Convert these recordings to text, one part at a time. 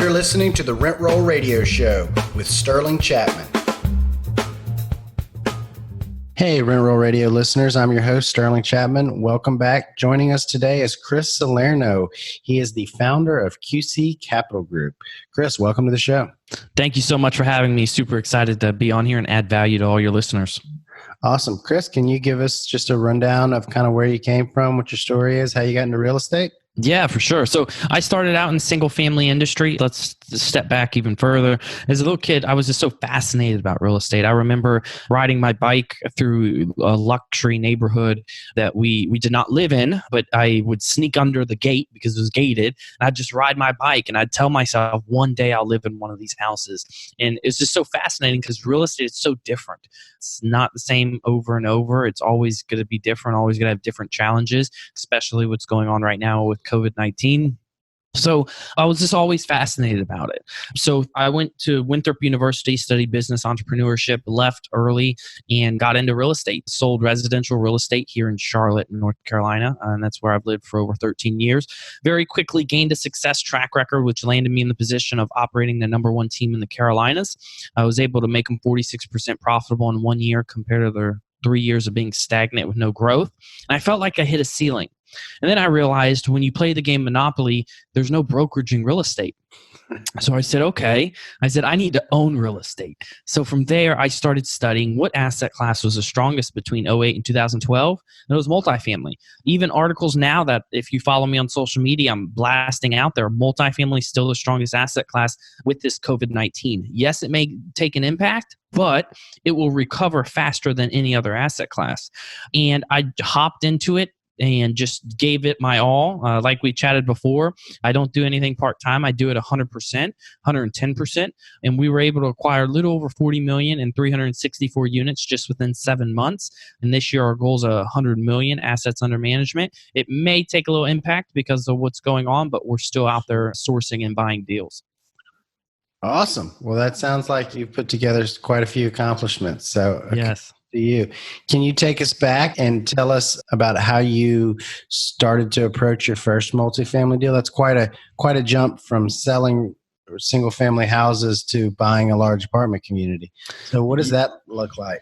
You're listening to the Rent Roll Radio Show with Sterling Chapman. Hey, Rent Roll Radio listeners. I'm your host, Sterling Chapman. Welcome back. Joining us today is Chris Salerno. He is the founder of QC Capital Group. Chris, welcome to the show. Thank you so much for having me. Super excited to be on here and add value to all your listeners. Awesome. Chris, can you give us just a rundown of kind of where you came from, what your story is, how you got into real estate? Yeah, for sure. So I started out in the single family industry. Let's step back even further. As a little kid, I was just so fascinated about real estate. I remember riding my bike through a luxury neighborhood that we did not live in, but I would sneak under the gate because it was gated. And I'd just ride my bike and I'd tell myself, one day I'll live in one of these houses. And it's just so fascinating because real estate is so different. It's not the same over and over. It's always going to be different, always going to have different challenges, especially what's going on right now with COVID-19. So I was just always fascinated about it. So I went to Winthrop University, studied business entrepreneurship, left early and got into real estate, sold residential real estate here in Charlotte, North Carolina. And that's where I've lived for over 13 years. Very quickly gained a success track record, which landed me in the position of operating the number one team in the Carolinas. I was able to make them 46% profitable in 1 year compared to their 3 years of being stagnant with no growth. And I felt like I hit a ceiling. And then I realized when you play the game Monopoly, there's no brokerage in real estate. So I said, okay. I said, I need to own real estate. So from there, I started studying what asset class was the strongest between 2008 and 2012. And it was multifamily. Even articles now that if you follow me on social media, I'm blasting out there, multifamily is still the strongest asset class with this COVID-19. Yes, it may take an impact, but it will recover faster than any other asset class. And I hopped into it and just gave it my all. Like we chatted before, I don't do anything part-time. I do it 100%, 110%. And we were able to acquire a little over 40 million and 364 units just within 7 months. And this year our goal is 100 million assets under management. It may take a little impact because of what's going on, but we're still out there sourcing and buying deals. Awesome. Well, that sounds like you've put together quite a few accomplishments. So yes. To you. Can you take us back and tell us about how you started to approach your first multifamily deal? That's quite a jump from selling single family houses to buying a large apartment community. So what does that look like?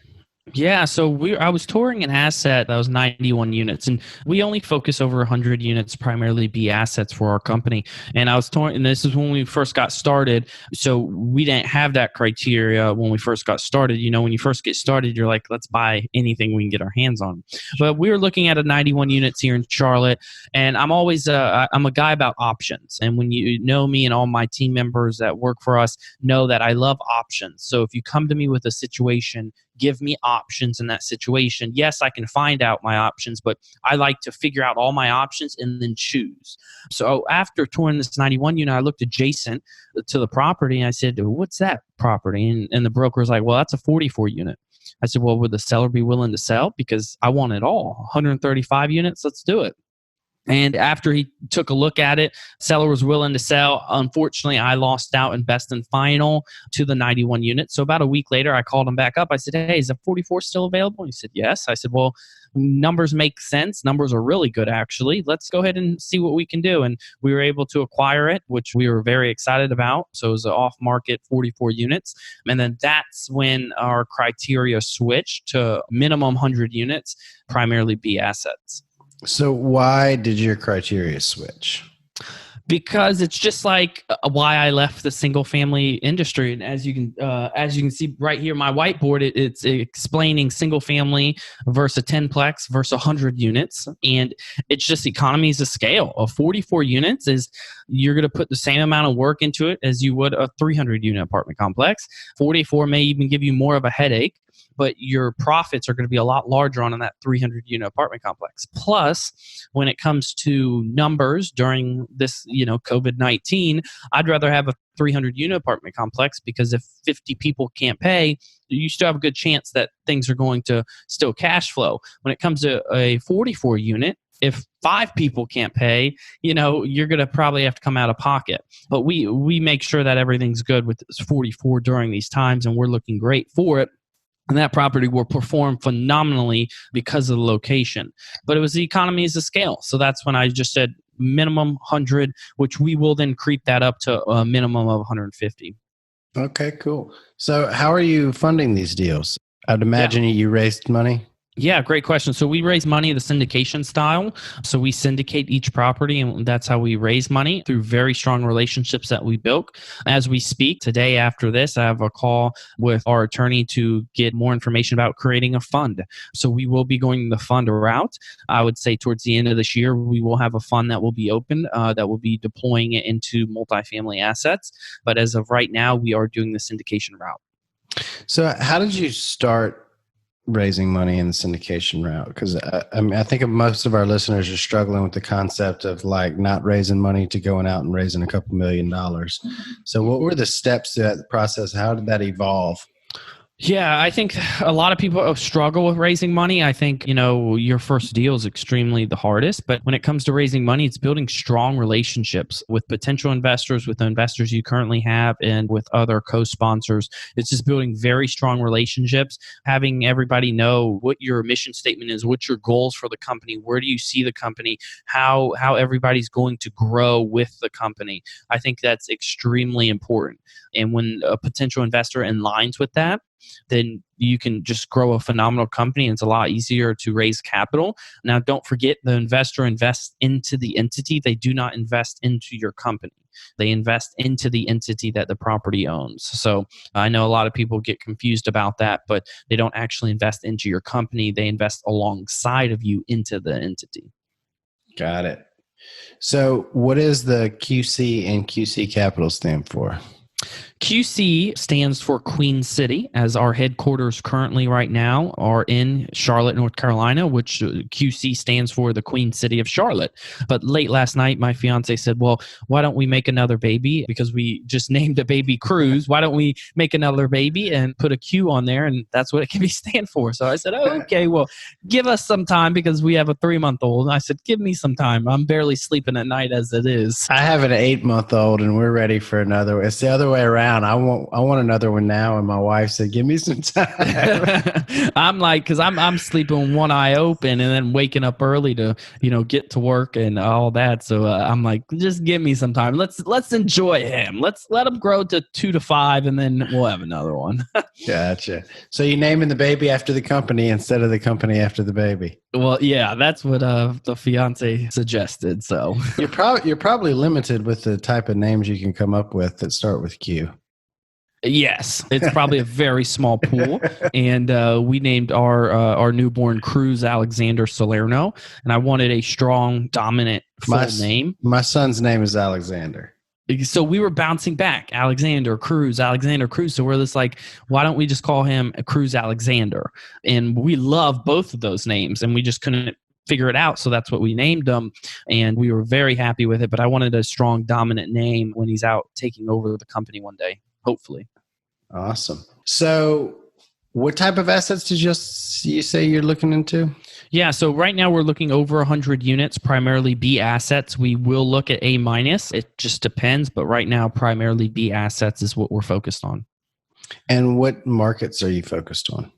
Yeah, so I was touring an asset that was 91 units, and we only focus over 100 units, primarily B assets for our company. And I was touring, and this is when we first got started. So we didn't have that criteria when we first got started. You know, when you first get started, you're like, let's buy anything we can get our hands on. But we were looking at a 91 units here in Charlotte, and I'm always I'm a guy about options. And when you know me and all my team members that work for us know that I love options. So if you come to me with a situation, give me options in that situation. Yes, I can find out my options, but I like to figure out all my options and then choose. So after touring this 91 unit, I looked adjacent to the property and I said, what's that property? And the broker was like, well, that's a 44 unit. I said, well, would the seller be willing to sell? Because I want it all. 135 units, let's do it. And after he took a look at it, seller was willing to sell. Unfortunately, I lost out in best and final to the 91 unit. So about a week later, I called him back up. I said, hey, is the 44 still available? He said, yes. I said, well, numbers make sense. Numbers are really good, actually. Let's go ahead and see what we can do. And we were able to acquire it, which we were very excited about. So it was an off-market 44 units. And then that's when our criteria switched to minimum 100 units, primarily B assets. So why did your criteria switch? Because it's just like why I left the single family industry. And as you can see right here, my whiteboard, it's explaining single family versus a 10-plex versus 100 units. And it's just economies of scale. Of 44 units is you're going to put the same amount of work into it as you would a 300 unit apartment complex. 44 may even give you more of a headache, but your profits are going to be a lot larger on that 300 unit apartment complex. Plus, when it comes to numbers during this, COVID-19, I'd rather have a 300 unit apartment complex because if 50 people can't pay, you still have a good chance that things are going to still cash flow. When it comes to a 44 unit, if 5 people can't pay, you're going to probably have to come out of pocket. But we make sure that everything's good with 44 during these times, and we're looking great for it. And that property will perform phenomenally because of the location. But it was the economies of scale. So that's when I just said, minimum 100, which we will then creep that up to a minimum of 150. Okay, cool. So how are you funding these deals? I'd imagine you raised money. Yeah, great question. So we raise money the syndication style. So we syndicate each property, and that's how we raise money through very strong relationships that we built. As we speak today, after this, I have a call with our attorney to get more information about creating a fund. So we will be going the fund route. I would say towards the end of this year, we will have a fund that will be open that will be deploying it into multifamily assets. But as of right now, we are doing the syndication route. So how did you start raising money in the syndication route? Because I mean, I think most of our listeners are struggling with the concept of like not raising money to going out and raising a couple $1 million. So what were the steps to that process? How did that evolve? Yeah, I think a lot of people struggle with raising money. I think, your first deal is extremely the hardest. But when it comes to raising money, it's building strong relationships with potential investors, with the investors you currently have, and with other co-sponsors. It's just building very strong relationships, having everybody know what your mission statement is, what your goals for the company, where do you see the company, how everybody's going to grow with the company. I think that's extremely important. And when a potential investor aligns with that, then you can just grow a phenomenal company, and it's a lot easier to raise capital. Now, don't forget, the investor invests into the entity. They do not invest into your company. They invest into the entity that the property owns. So I know a lot of people get confused about that, but they don't actually invest into your company. They invest alongside of you into the entity. Got it. So what is the QC and QC Capital stand for? QC stands for Queen City, as our headquarters currently right now are in Charlotte, North Carolina, which QC stands for the Queen City of Charlotte. But late last night, my fiance said, well, why don't we make another baby? Because we just named a baby Cruz. Why don't we make another baby and put a Q on there? And that's what it can be stand for. So I said, oh, okay, well, give us some time because we have a 3-month-old. And I said, give me some time. I'm barely sleeping at night as it is. I have an 8-month-old and we're ready for another. It's the other way around. I want another one now, and my wife said, "Give me some time." I'm like, because I'm sleeping with one eye open and then waking up early to get to work and all that. So I'm like, just give me some time. Let's enjoy him. Let's let him grow to 2 to 5, and then we'll have another one. Gotcha. So you're naming the baby after the company instead of the company after the baby. Well, yeah, that's what the fiance suggested. So you're probably limited with the type of names you can come up with that start with Q. Yes, it's probably a very small pool, and we named our newborn Cruz Alexander Salerno, and I wanted a strong, dominant full name. My son's name is Alexander. So we were bouncing back, Alexander Cruz. So we're just like, why don't we just call him Cruz Alexander? And we love both of those names, and we just couldn't figure it out. So that's what we named him, and we were very happy with it. But I wanted a strong, dominant name when he's out taking over the company one day, hopefully. Awesome. So what type of assets did you say you're looking into? Yeah, so right now we're looking over 100 units, primarily B assets. We will look at A-. It just depends, but right now primarily B assets is what we're focused on. And what markets are you focused on?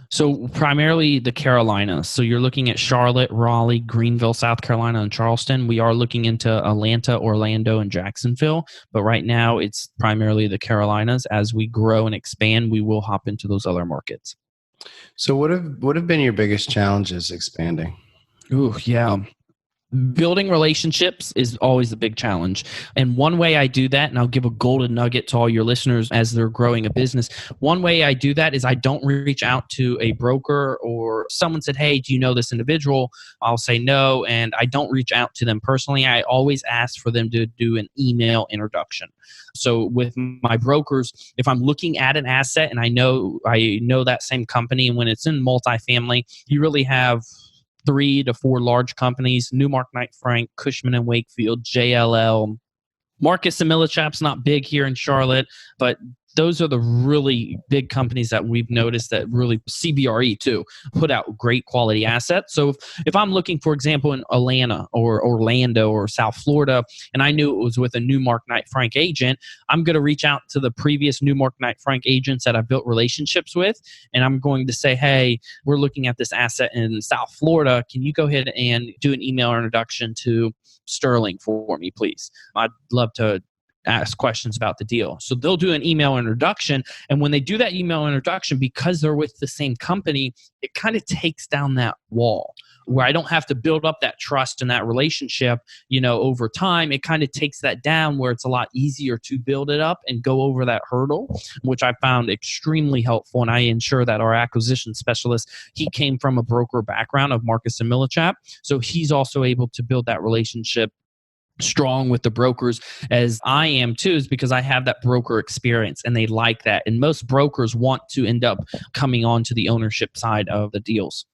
So primarily the Carolinas. So you're looking at Charlotte, Raleigh, Greenville, South Carolina, and Charleston. We are looking into Atlanta, Orlando, and Jacksonville. But right now it's primarily the Carolinas. As we grow and expand, we will hop into those other markets. So what have been your biggest challenges expanding? Ooh, yeah. Building relationships is always a big challenge. And one way I do that, and I'll give a golden nugget to all your listeners as they're growing a business. One way I do that is I don't reach out to a broker or someone said, hey, do you know this individual? I'll say no. And I don't reach out to them personally. I always ask for them to do an email introduction. So with my brokers, if I'm looking at an asset and I know that same company, and when it's in multifamily, you really have 3 to 4 large companies: Newmark Knight Frank, Cushman and Wakefield, JLL. Marcus and Millichap's not big here in Charlotte, but Those are the really big companies that we've noticed that really CBRE too put out great quality assets. So if I'm looking, for example, in Atlanta or Orlando or South Florida, and I knew it was with a Newmark Knight Frank agent, I'm going to reach out to the previous Newmark Knight Frank agents that I've built relationships with, and I'm going to say, hey, we're looking at this asset in South Florida. Can you go ahead and do an email introduction to Sterling for me, please? I'd love to ask questions about the deal. So they'll do an email introduction. And when they do that email introduction, because they're with the same company, it kind of takes down that wall where I don't have to build up that trust and that relationship, over time. It kind of takes that down where it's a lot easier to build it up and go over that hurdle, which I found extremely helpful. And I ensure that our acquisition specialist, he came from a broker background of Marcus and Millichap. So he's also able to build that relationship strong with the brokers as I am too, is because I have that broker experience and they like that. And most brokers want to end up coming on to the ownership side of the deals.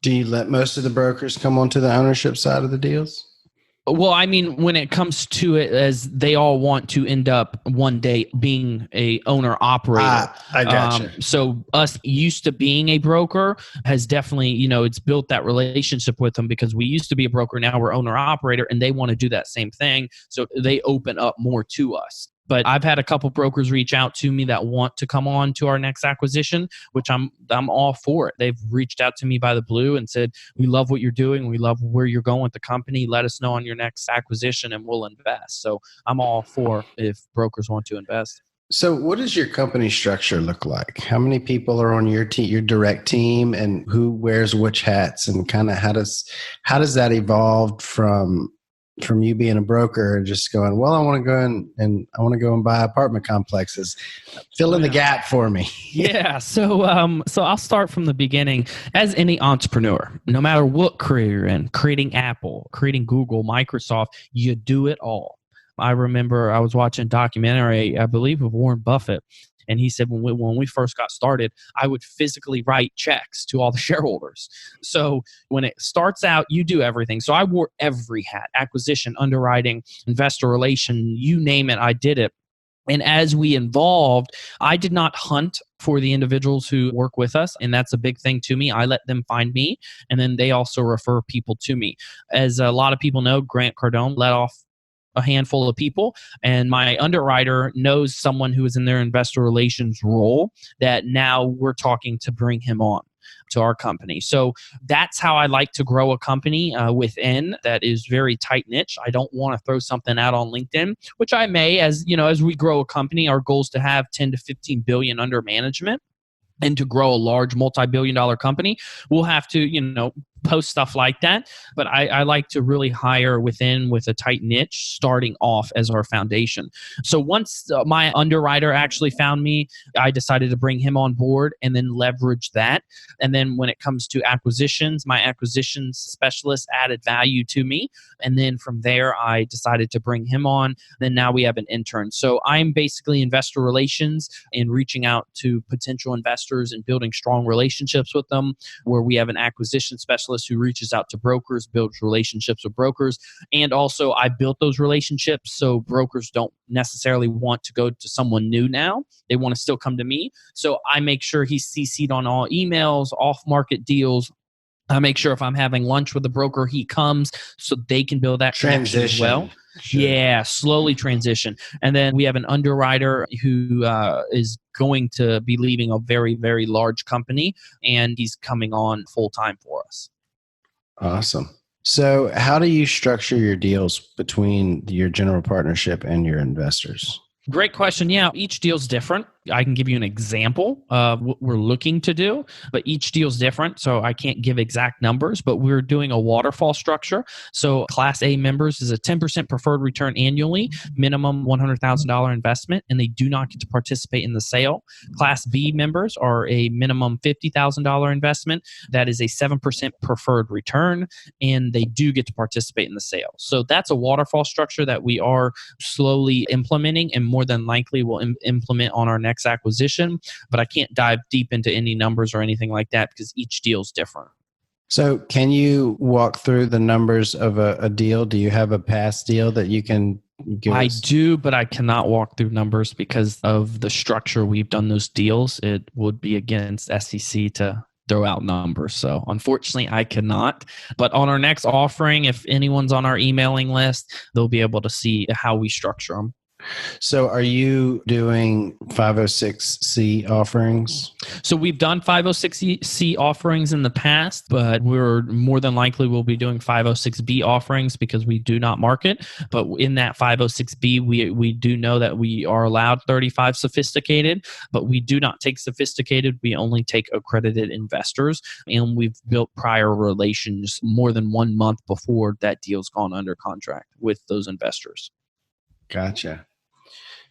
Do you let most of the brokers come onto the ownership side of the deals? Well, I mean, when it comes to it, as they all want to end up one day being a owner operator. I gotcha. So us used to being a broker has definitely, it's built that relationship with them because we used to be a broker. Now we're owner operator and they want to do that same thing. So they open up more to us. But I've had a couple brokers reach out to me that want to come on to our next acquisition, which I'm all for it. They've reached out to me by the blue and said, we love what you're doing. We love where you're going with the company. Let us know on your next acquisition and we'll invest. So I'm all for if brokers want to invest. So what does your company structure look like? How many people are on your team, your direct team, and who wears which hats, and kind of how does that evolve from you being a broker and just going, well, I want to go and I want to go and buy apartment complexes. Fill in the gap for me. Yeah. So I'll start from the beginning. As any entrepreneur, no matter what career you're in, creating Apple, creating Google, Microsoft, you do it all. I remember I was watching a documentary, I believe, of Warren Buffett. And he said, when we first got started, I would physically write checks to all the shareholders. So when it starts out, you do everything. So I wore every hat: acquisition, underwriting, investor relation, you name it, I did it. And as we evolved, I did not hunt for the individuals who work with us. And that's a big thing to me. I let them find me. And then they also refer people to me. As a lot of people know, Grant Cardone let off a handful of people, and my underwriter knows someone who is in their investor relations role that now we're talking to bring him on to our company. So that's how I like to grow a company within that is very tight niche. I don't want to throw something out on LinkedIn, which I may, as we grow a company. Our goal is to have 10 to 15 billion under management. And to grow a large multi-billion-dollar company, we'll have to, post stuff like that. But I like to really hire within with a tight niche starting off as our foundation. So once my underwriter actually found me, I decided to bring him on board and then leverage that. And then when it comes to acquisitions, my acquisitions specialist added value to me. And then from there, I decided to bring him on. Then now we have an intern. So I'm basically investor relations and reaching out to potential investors and building strong relationships with them, where we have an acquisition specialist who reaches out to brokers, builds relationships with brokers. And also I built those relationships so brokers don't necessarily want to go to someone new now. They want to still come to me. So I make sure he's CC'd on all emails, off-market deals. I make sure if I'm having lunch with the broker, he comes so they can build that connection as well. Sure. Yeah, slowly transition. And then we have an underwriter who is going to be leaving a very, very large company, and he's coming on full-time for us. Awesome. So how do you structure your deals between your general partnership and your investors? Great question. Yeah, each deal's different. I can give you an example of what we're looking to do, but each deal's different, so I can't give exact numbers, but we're doing a waterfall structure. So Class A members is a 10% preferred return annually, minimum $100,000 investment, and they do not get to participate in the sale. Class B members are a minimum $50,000 investment. That is a 7% preferred return, and they do get to participate in the sale. So that's a waterfall structure that we are slowly implementing, and more than likely will implement on our next acquisition, but I can't dive deep into any numbers or anything like that because each deal is different. So can you walk through the numbers of a deal? Do you have a past deal that you can I do, but I cannot walk through numbers because of the structure we've done those deals. It would be against SEC to throw out numbers. So unfortunately, I cannot. But on our next offering, if anyone's on our emailing list, they'll be able to see how we structure them. So are you doing 506c offerings? So we've done 506c offerings in the past, but we're more than likely will be doing 506b offerings because we do not market. But in that 506b, we do know that we are allowed 35 sophisticated, but we do not take sophisticated. We only take accredited investors, and we've built prior relations more than 1 month before that deal's gone under contract with those investors. Gotcha.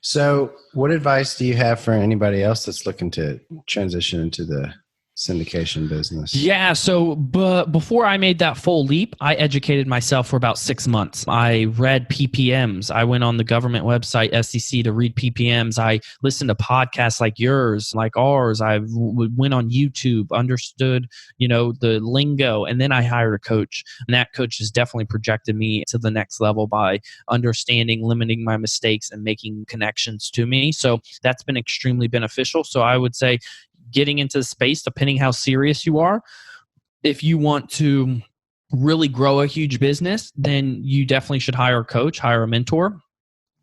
So what advice do you have for anybody else that's looking to transition into the syndication business? Yeah. So, but before I made that full leap, I educated myself for about 6 months. I read PPMs. I went on the government website, SEC, to read PPMs. I listened to podcasts like yours, like ours. I went on YouTube, understood, the lingo, and then I hired a coach. And that coach has definitely projected me to the next level by understanding, limiting my mistakes, and making connections to me. So that's been extremely beneficial. So I would say, getting into the space, depending how serious you are, if you want to really grow a huge business, then you definitely should hire a coach, hire a mentor.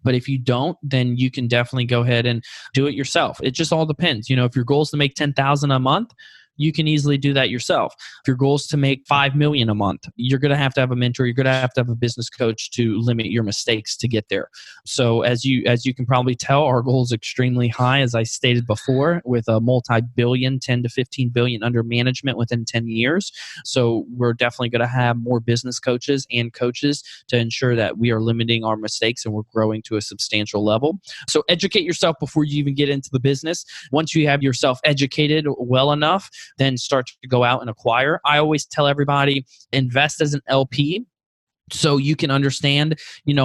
But if you don't, then you can definitely go ahead and do it yourself. It just all depends. If your goal is to make $10,000 a month, you can easily do that yourself. If your goal is to make $5 million a month, you're going to have a mentor. You're going to have a business coach to limit your mistakes to get there. So as you can probably tell, our goal is extremely high, as I stated before, with a multi-billion, 10 to 15 billion under management within 10 years. So we're definitely going to have more business coaches and coaches to ensure that we are limiting our mistakes and we're growing to a substantial level. So educate yourself before you even get into the business. Once you have yourself educated well enough, then start to go out and acquire. I always tell everybody, invest as an LP, so you can understand,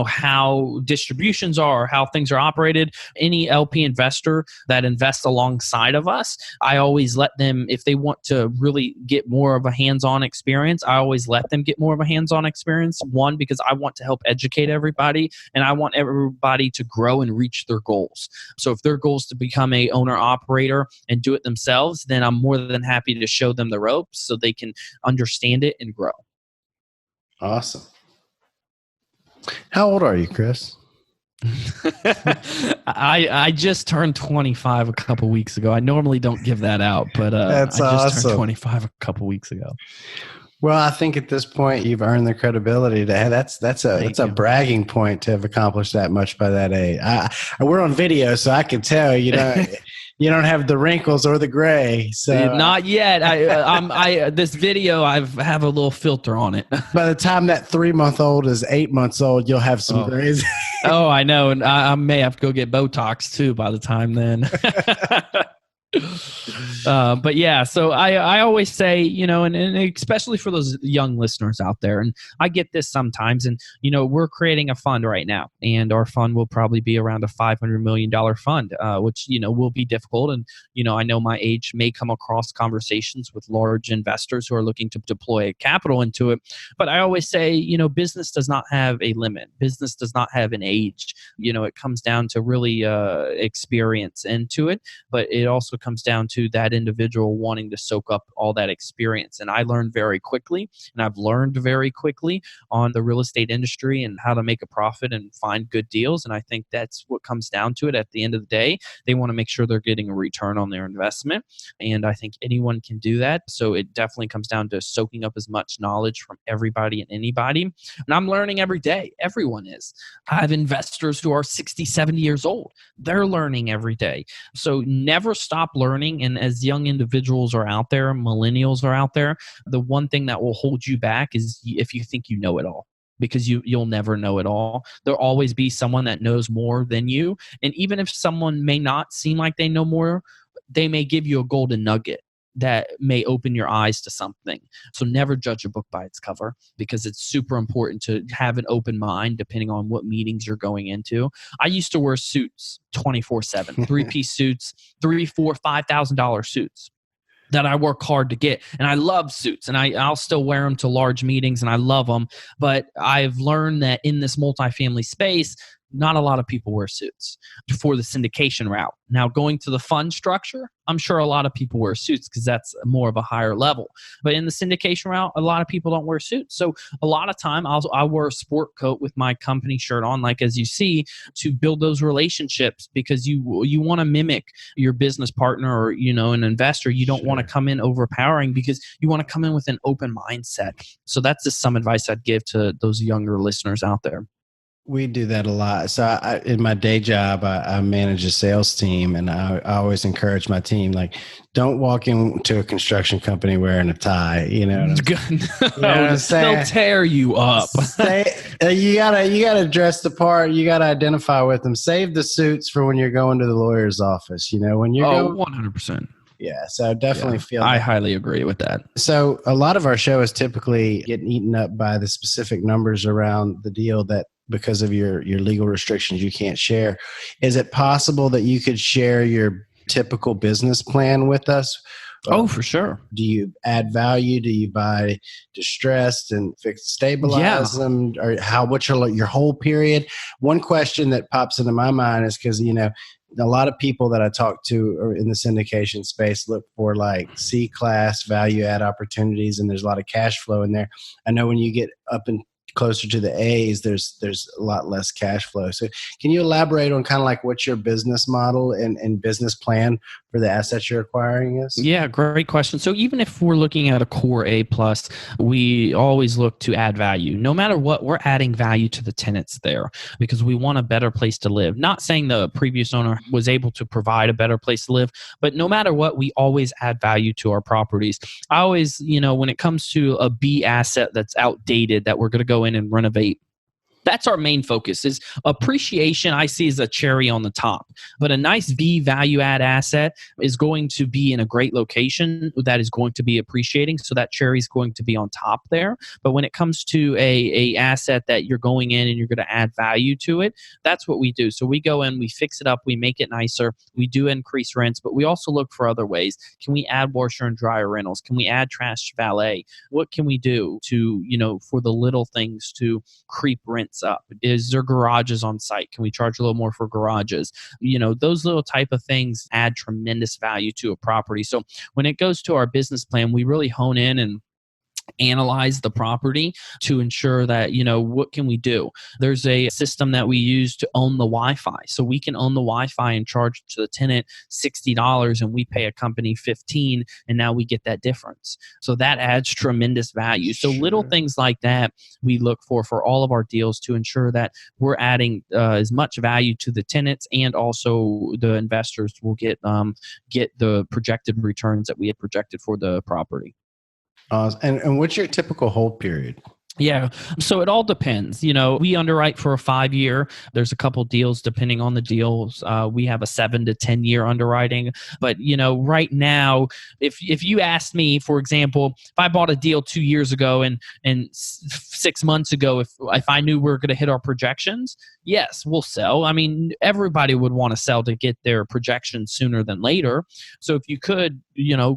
how distributions are, how things are operated. Any LP investor that invests alongside of us, I always let them, if they want to really get more of a hands-on experience, I always let them get more of a hands-on experience. One, because I want to help educate everybody, and I want everybody to grow and reach their goals. So if their goal is to become a owner-operator and do it themselves, then I'm more than happy to show them the ropes so they can understand it and grow. Awesome. How old are you, Chris? I just turned 25 a couple weeks ago. I normally don't give that out, but That's I just awesome. turned 25 a couple weeks ago. Well, I think at this point you've earned the credibility to have, that's a bragging point to have accomplished that much by that age. We're on video, so I can tell you don't have the wrinkles or the gray. So not yet. This video I have a little filter on it. By the time that 3-month-old is 8 months old, you'll have some grays. Oh, I know, and I may have to go get Botox too by the time then. But yeah, so I always say, and especially for those young listeners out there, and I get this sometimes, and we're creating a fund right now, and our fund will probably be around a $500 million fund, which will be difficult, and I know my age may come across conversations with large investors who are looking to deploy capital into it, but I always say, business does not have a limit. Business does not have an age. It comes down to really experience into it, but it also comes down to that individual wanting to soak up all that experience. And I learned very quickly, and I've learned very quickly on the real estate industry and how to make a profit and find good deals. And I think that's what comes down to it at the end of the day. They want to make sure they're getting a return on their investment. And I think anyone can do that. So it definitely comes down to soaking up as much knowledge from everybody and anybody. And I'm learning every day. Everyone is. I have investors who are 60, 70 years old. They're learning every day. So never stop learning. And as young individuals are out there, millennials are out there, the one thing that will hold you back is if you think you know it all, because you'll never know it all. There'll always be someone that knows more than you. And even if someone may not seem like they know more, they may give you a golden nugget that may open your eyes to something. So never judge a book by its cover, because it's super important to have an open mind depending on what meetings you're going into. I used to wear suits 24/7, 3-piece suits, $3,000, $4,000, $5,000 suits that I work hard to get. And I love suits, and I'll still wear them to large meetings, and I love them. But I've learned that in this multifamily space, not a lot of people wear suits for the syndication route. Now, going to the fund structure, I'm sure a lot of people wear suits because that's more of a higher level. But in the syndication route, a lot of people don't wear suits. So a lot of time I'll wear a sport coat with my company shirt on, like as you see, to build those relationships, because you want to mimic your business partner or, an investor. You don't want to come in overpowering, because you want to come in with an open mindset. So that's just some advice I'd give to those younger listeners out there. We do that a lot. So in my day job, I manage a sales team, and I always encourage my team, like, don't walk into a construction company wearing a tie. You know what I'm saying? They'll tear you up. You gotta dress the part. You gotta identify with them. Save the suits for when you're going to the lawyer's office. When you're going 100%. Yeah, so definitely feel I that. highly agree with that. So a lot of our show is typically getting eaten up by the specific numbers around the deal that, because of your legal restrictions, you can't share. Is it possible that you could share your typical business plan with us? Oh, for sure. Do you add value? Do you buy distressed and stabilize them? Or what's your whole period? One question that pops into my mind is because, a lot of people that I talk to in the syndication space look for like C-class value add opportunities, and there's a lot of cash flow in there. I know when you get up and closer to the A's, there's a lot less cash flow. So can you elaborate on kind of like what your business model and business plan for the assets you're acquiring is? Yeah, great question. So even if we're looking at a core A plus, we always look to add value. No matter what, we're adding value to the tenants there because we want a better place to live. Not saying the previous owner was able to provide a better place to live, but no matter what, we always add value to our properties. I always, when it comes to a B asset that's outdated that we're going to go in and renovate, that's our main focus. Is appreciation I see as a cherry on the top. But a nice B value add asset is going to be in a great location that is going to be appreciating. So that cherry is going to be on top there. But when it comes to a asset that you're going in and you're going to add value to it, that's what we do. So we go in, we fix it up, we make it nicer. We do increase rents, but we also look for other ways. Can we add washer and dryer rentals? Can we add trash valet? What can we do to, for the little things to creep rents up? Is there garages on site? Can we charge a little more for garages? Those little type of things add tremendous value to a property. So when it goes to our business plan, we really hone in and analyze the property to ensure that, what can we do? There's a system that we use to own the Wi-Fi. So we can own the Wi-Fi and charge to the tenant $60 and we pay a company $15, and now we get that difference. So that adds tremendous value. So little things like that we look for all of our deals to ensure that we're adding as much value to the tenants, and also the investors will get the projected returns that we had projected for the property. And what's your typical hold period? Yeah. So it all depends. We underwrite for a 5-year. There's a couple deals depending on the deals. We have a 7 to 10 year underwriting. But, right now, if you asked me, for example, if I bought a deal 2 years ago and 6 months ago, if I knew we were going to hit our projections, yes, we'll sell. I mean, everybody would want to sell to get their projections sooner than later. So if you could,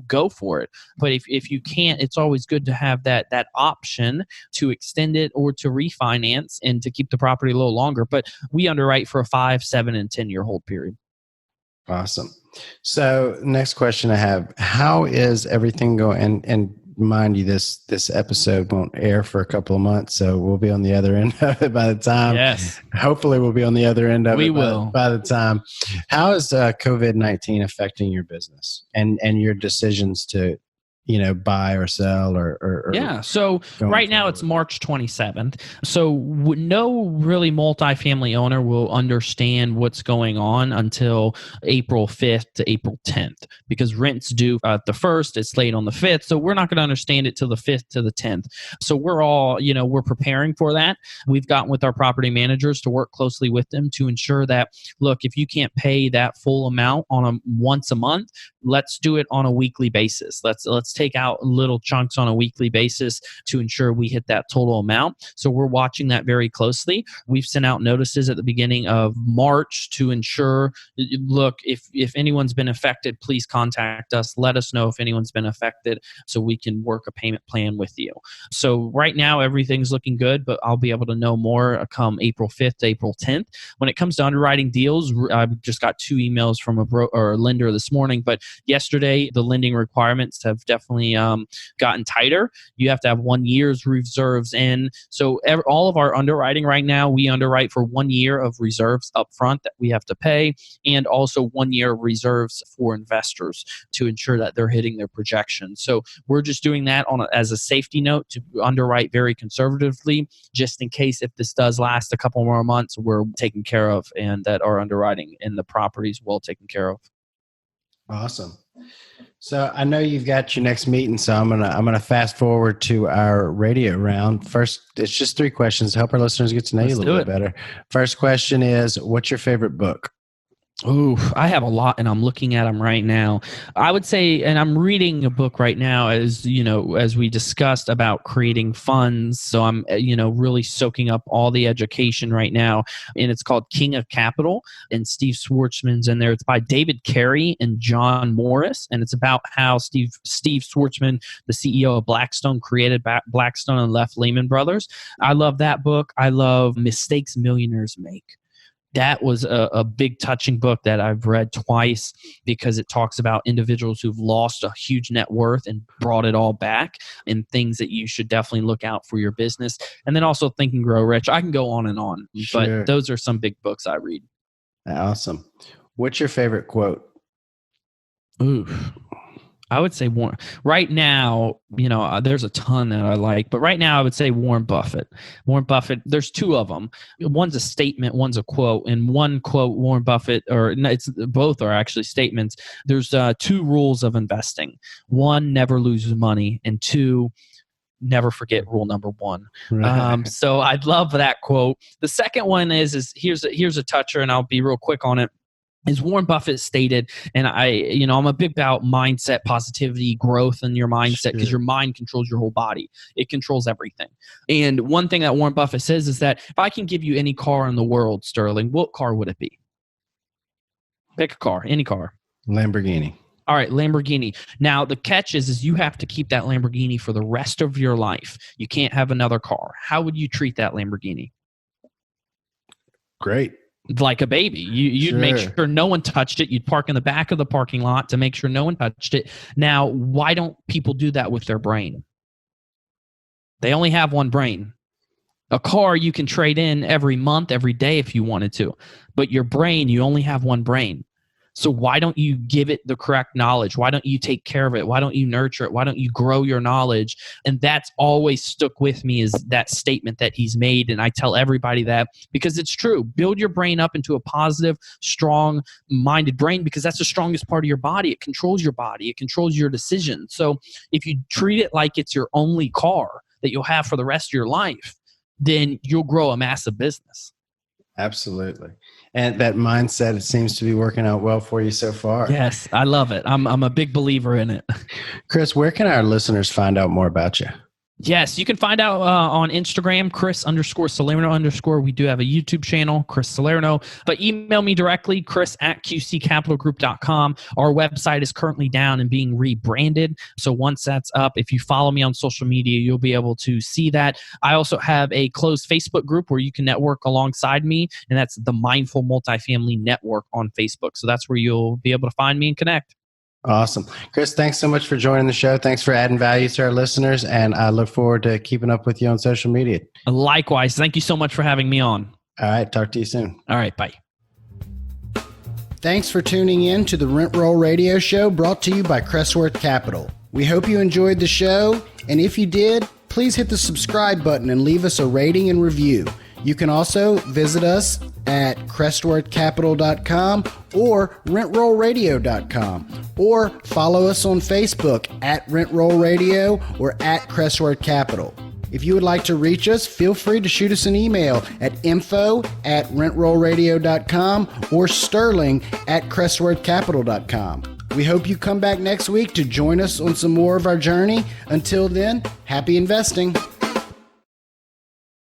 go for it. But if you can't, it's always good to have that option to extend it or to refinance and to keep the property a little longer. But we underwrite for a 5, 7, and 10 year hold period. Awesome. So next question I have, how is everything going? And mind you, this episode won't air for a couple of months, so we'll be on the other end of it by the time. Yes. Hopefully we'll be on the other end of it by the time. How is COVID-19 affecting your business and your decisions to buy or sell or yeah. So right now it's March 27th. So no really multifamily owner will understand what's going on until April 5th to April 10th, because rent's due at the 1st, it's late on the 5th. So we're not going to understand it till the 5th to the 10th. So we're all, we're preparing for that. We've gotten with our property managers to work closely with them to ensure that, look, if you can't pay that full amount on once a month, let's do it on a weekly basis. Let's let's take out little chunks on a weekly basis to ensure we hit that total amount. So we're watching that very closely. We've sent out notices at the beginning of March to ensure, look, if anyone's been affected, please contact us. Let us know if anyone's been affected so we can work a payment plan with you. So right now, everything's looking good, but I'll be able to know more come April 5th to April 10th. When it comes to underwriting deals, I've just got 2 emails from a lender this morning, but yesterday, the lending requirements have definitely gotten tighter. You have to have 1 year's reserves in. So all of our underwriting right now, we underwrite for 1 year of reserves up front that we have to pay, and also 1 year of reserves for investors to ensure that they're hitting their projections. So we're just doing that as a safety note to underwrite very conservatively, just in case if this does last a couple more months, we're taken care of and that our underwriting in the property is well taken care of. Awesome. So I know you've got your next meeting, so I'm gonna fast forward to our radio round. First, it's just 3 questions to help our listeners get to know you a little bit better. First question is, what's your favorite book? Ooh, I have a lot, and I'm looking at them right now. I would say, and I'm reading a book right now, as we discussed about creating funds. So I'm, really soaking up all the education right now, and it's called King of Capital, and Steve Schwartzman's in there. It's by David Carey and John Morris, and it's about how Steve Schwartzman, the CEO of Blackstone, created Blackstone and left Lehman Brothers. I love that book. I love Mistakes Millionaires Make. That was a big touching book that I've read twice because it talks about individuals who've lost a huge net worth and brought it all back, and things that you should definitely look out for your business. And then also Think and Grow Rich. I can go on and on, but those are some big books I read. Awesome. What's your favorite quote? Ooh, I would say Warren. Right now, there's a ton that I like, but right now I would say Warren Buffett. Warren Buffett, there's 2 of them. One's a statement, one's a quote. And one quote, Warren Buffett, both are actually statements. There's 2 rules of investing. 1, never lose money. And 2, never forget rule number 1. Right. So I love that quote. The second one is here's a toucher, and I'll be real quick on it. As Warren Buffett stated, and I'm a big about mindset, positivity, growth in your mindset, because your mind controls your whole body. It controls everything. And one thing that Warren Buffett says is that if I can give you any car in the world, Sterling, what car would it be? Pick a car, any car. Lamborghini. All right, Lamborghini. Now, the catch is you have to keep that Lamborghini for the rest of your life. You can't have another car. How would you treat that Lamborghini? Great. Like a baby. You'd make sure no one touched it. You'd park in the back of the parking lot to make sure no one touched it. Now, why don't people do that with their brain? They only have one brain. A car you can trade in every month, every day if you wanted to. But your brain, you only have one brain. So why don't you give it the correct knowledge? Why don't you take care of it? Why don't you nurture it? Why don't you grow your knowledge? And that's always stuck with me, is that statement that he's made. And I tell everybody that because it's true. Build your brain up into a positive, strong-minded brain, because that's the strongest part of your body. It controls your body. It controls your decisions. So if you treat it like it's your only car that you'll have for the rest of your life, then you'll grow a massive business. Absolutely. And that mindset, it seems to be working out well for you so far. Yes, I love it. I'm a big believer in it. Chris, where can our listeners find out more about you? Yes, you can find out on Instagram, Chris_Salerno_. We do have a YouTube channel, Chris Salerno. But email me directly, chris@qccapitalgroup.com. Our website is currently down and being rebranded. So once that's up, if you follow me on social media, you'll be able to see that. I also have a closed Facebook group where you can network alongside me, and that's the Mindful Multifamily Network on Facebook. So that's where you'll be able to find me and connect. Awesome. Chris, thanks so much for joining the show. Thanks for adding value to our listeners, and I look forward to keeping up with you on social media. Likewise. Thank you so much for having me on. All right. Talk to you soon. All right. Bye. Thanks for tuning in to the Rent Roll Radio Show, brought to you by Crestworth Capital. We hope you enjoyed the show, and if you did, please hit the subscribe button and leave us a rating and review. You can also visit us at crestworthcapital.com or rentrollradio.com, or follow us on Facebook at Rentroll Radio or at Crestworth Capital. If you would like to reach us, feel free to shoot us an email at info@rentrollradio.com or sterling@crestworthcapital.com. We hope you come back next week to join us on some more of our journey. Until then, happy investing.